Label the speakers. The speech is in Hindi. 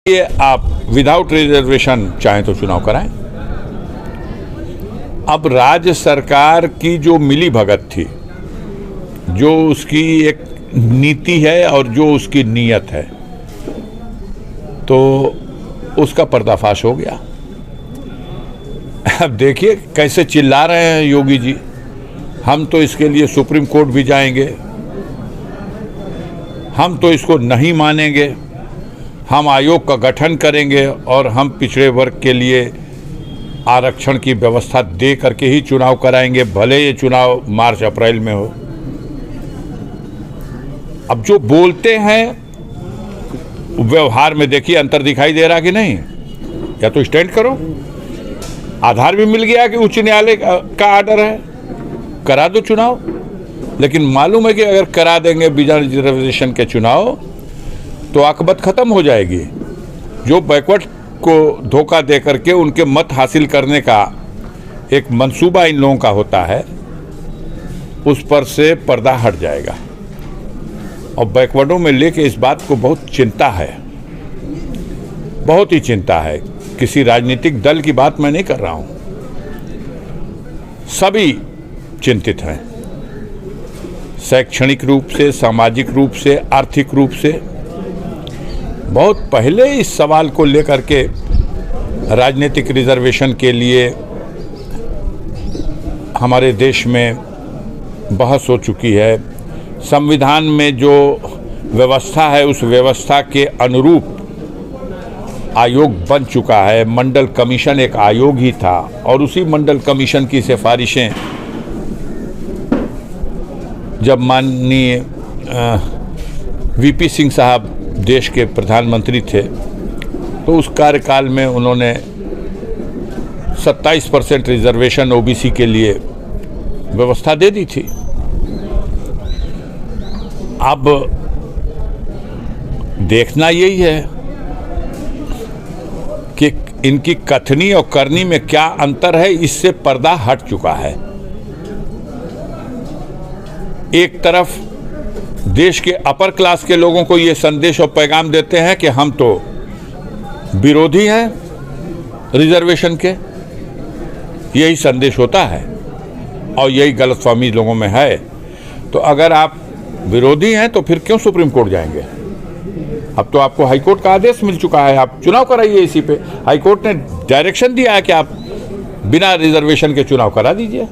Speaker 1: ये आप विदाउट रिजर्वेशन चाहें तो चुनाव कराएं। अब राज्य सरकार की जो मिली भगत थी, जो उसकी एक नीति है और जो उसकी नीयत है, तो उसका पर्दाफाश हो गया। अब देखिए कैसे चिल्ला रहे हैं योगी जी, हम तो इसके लिए सुप्रीम कोर्ट भी जाएंगे, हम तो इसको नहीं मानेंगे, हम आयोग का गठन करेंगे और हम पिछड़े वर्ग के लिए आरक्षण की व्यवस्था दे करके ही चुनाव कराएंगे, भले ये चुनाव मार्च अप्रैल में हो। अब जो बोलते हैं व्यवहार में देखिए अंतर दिखाई दे रहा कि नहीं। या तो स्टैंड करो, आधार भी मिल गया कि उच्च न्यायालय का आर्डर है, करा दो चुनाव। लेकिन मालूम है कि अगर करा देंगे बिना रिजर्वेशन के चुनाव तो आकबत खत्म हो जाएगी। जो बैकवर्ड को धोखा दे करके उनके मत हासिल करने का एक मंसूबा इन लोगों का होता है, उस पर से पर्दा हट जाएगा। और बैकवर्डों में लेके इस बात को बहुत चिंता है, बहुत ही चिंता है। किसी राजनीतिक दल की बात मैं नहीं कर रहा हूं, सभी चिंतित हैं, शैक्षणिक रूप से, सामाजिक रूप से, आर्थिक रूप से। बहुत पहले इस सवाल को लेकर के राजनीतिक रिजर्वेशन के लिए हमारे देश में बहस हो चुकी है। संविधान में जो व्यवस्था है उस व्यवस्था के अनुरूप आयोग बन चुका है। मंडल कमीशन एक आयोग ही था और उसी मंडल कमीशन की सिफारिशें जब माननीय वीपी सिंह साहब देश के प्रधानमंत्री थे तो उस कार्यकाल में उन्होंने 27% रिजर्वेशन ओबीसी के लिए व्यवस्था दे दी थी। अब देखना यही है कि इनकी कथनी और करनी में क्या अंतर है, इससे पर्दा हट चुका है। एक तरफ देश के अपर क्लास के लोगों को ये संदेश और पैगाम देते हैं कि हम तो विरोधी हैं रिजर्वेशन के, यही संदेश होता है और यही गलतफहमी लोगों में है। तो अगर आप विरोधी हैं तो फिर क्यों सुप्रीम कोर्ट जाएंगे? अब तो आपको हाईकोर्ट का आदेश मिल चुका है, आप चुनाव कराइए इसी पे। हाईकोर्ट ने डायरेक्शन दिया है कि आप बिना रिजर्वेशन के चुनाव करा दीजिए।